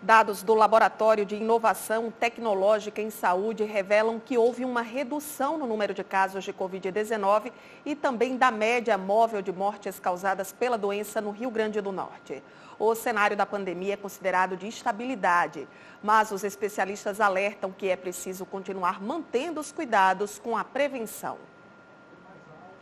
Dados do Laboratório de Inovação Tecnológica em Saúde revelam que houve uma redução no número de casos de Covid-19 e também da média móvel de mortes causadas pela doença no Rio Grande do Norte. O cenário da pandemia é considerado de estabilidade, mas os especialistas alertam que é preciso continuar mantendo os cuidados com a prevenção.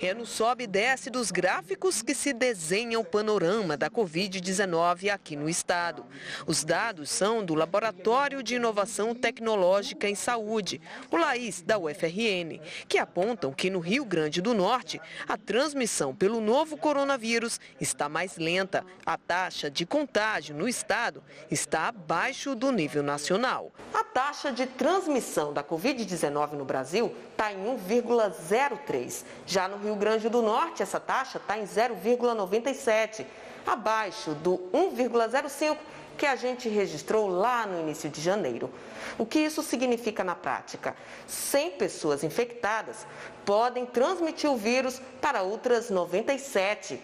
É no sobe e desce dos gráficos que se desenha o panorama da Covid-19 aqui no estado. Os dados são do Laboratório de Inovação Tecnológica em Saúde, o LAIS da UFRN, que apontam que no Rio Grande do Norte, a transmissão pelo novo coronavírus está mais lenta. A taxa de contágio no estado está abaixo do nível nacional. A taxa de transmissão da Covid-19 no Brasil está em 1,03. Já no Rio Grande do Norte, essa taxa está em 0,97, abaixo do 1,05 que a gente registrou lá no início de janeiro. O que isso significa na prática? 100 pessoas infectadas podem transmitir o vírus para outras 97.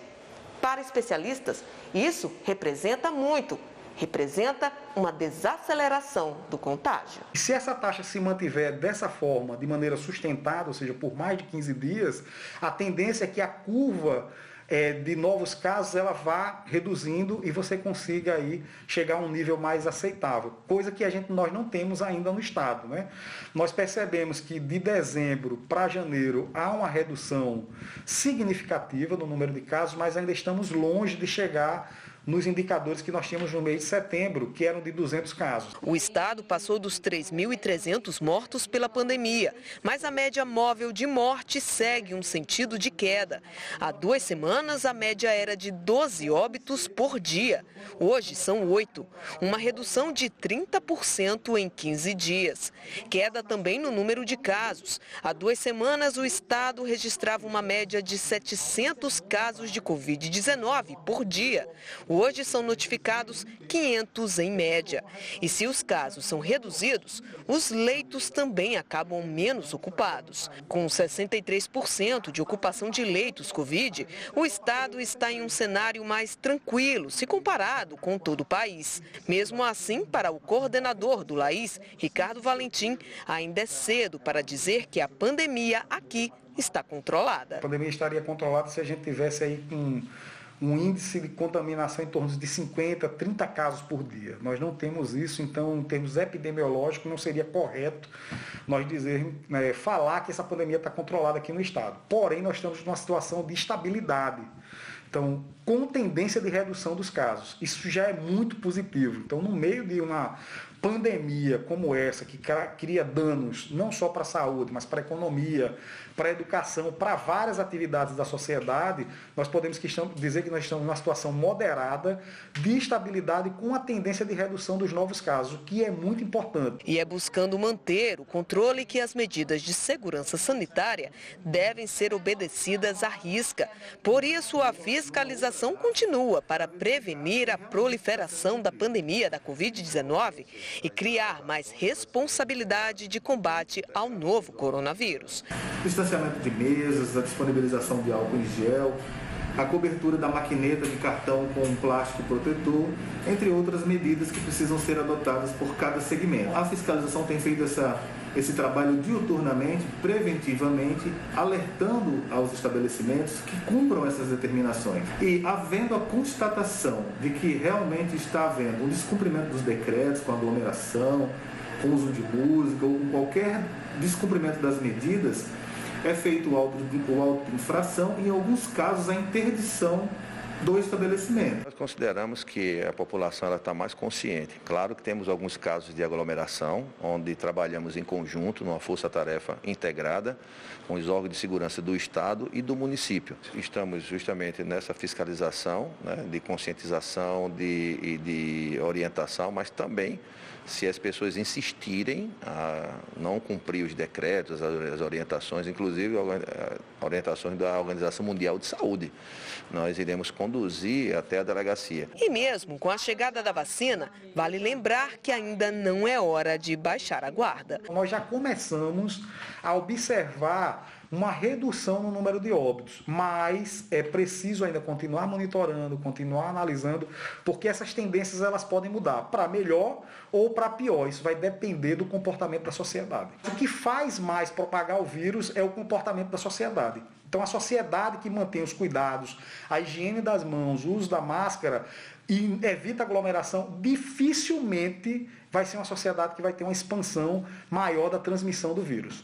Para especialistas, isso representa muito. Representa uma desaceleração do contágio. Se essa taxa se mantiver dessa forma, de maneira sustentada, ou seja, por mais de 15 dias, a tendência é que a curva de novos casos ela vá reduzindo e você consiga aí chegar a um nível mais aceitável, coisa que nós não temos ainda no estado, né? Nós percebemos que de dezembro para janeiro há uma redução significativa no número de casos, mas ainda estamos longe de chegar nos indicadores que nós tínhamos no mês de setembro, que eram de 200 casos. O estado passou dos 3.300 mortos pela pandemia, mas a média móvel de morte segue um sentido de queda. Há 2 semanas, a média era de 12 óbitos por dia. Hoje são 8, uma redução de 30% em 15 dias. Queda também no número de casos. Há 2 semanas, o estado registrava uma média de 700 casos de Covid-19 por dia. Hoje são notificados 500 em média. E se os casos são reduzidos, os leitos também acabam menos ocupados. Com 63% de ocupação de leitos Covid, o estado está em um cenário mais tranquilo, se comparado com todo o país. Mesmo assim, para o coordenador do LAIS, Ricardo Valentim, ainda é cedo para dizer que a pandemia aqui está controlada. A pandemia estaria controlada se a gente tivesse aí um índice de contaminação em torno de 50, 30 casos por dia. Nós não temos isso, então, em termos epidemiológicos, não seria correto nós falar que essa pandemia está controlada aqui no estado. Porém, nós estamos numa situação de estabilidade. Então, com tendência de redução dos casos. Isso já é muito positivo. Então, no meio de uma pandemia como essa, que cria danos não só para a saúde, mas para a economia, para a educação, para várias atividades da sociedade, nós podemos dizer que nós estamos numa situação moderada de estabilidade com a tendência de redução dos novos casos, o que é muito importante. E é buscando manter o controle que as medidas de segurança sanitária devem ser obedecidas à risca. Por isso, a fiscalização continua para prevenir a proliferação da pandemia da Covid-19 e criar mais responsabilidade de combate ao novo coronavírus. Distanciamento de mesas, a disponibilização de álcool em gel, a cobertura da maquineta de cartão com plástico protetor, entre outras medidas que precisam ser adotadas por cada segmento. A fiscalização tem feito esse trabalho diuturnamente, preventivamente, alertando aos estabelecimentos que cumpram essas determinações. E havendo a constatação de que realmente está havendo um descumprimento dos decretos, com aglomeração, com uso de música ou com qualquer descumprimento das medidas, é feito o auto de infração e, em alguns casos, a interdição do estabelecimento. Nós consideramos que a população está mais consciente. Claro que temos alguns casos de aglomeração, onde trabalhamos em conjunto, numa força-tarefa integrada, com os órgãos de segurança do Estado e do município. Estamos justamente nessa fiscalização, de conscientização e de orientação, mas também, se as pessoas insistirem a não cumprir os decretos, as orientações, inclusive orientações da Organização Mundial de Saúde, nós iremos conduzir até a delegacia. E mesmo com a chegada da vacina, vale lembrar que ainda não é hora de baixar a guarda. Nós já começamos a observar uma redução no número de óbitos, mas é preciso ainda continuar monitorando, continuar analisando, porque essas tendências elas podem mudar para melhor ou para pior. Isso vai depender do comportamento da sociedade. O que faz mais propagar o vírus é o comportamento da sociedade. Então, a sociedade que mantém os cuidados, a higiene das mãos, o uso da máscara e evita aglomeração, dificilmente vai ser uma sociedade que vai ter uma expansão maior da transmissão do vírus.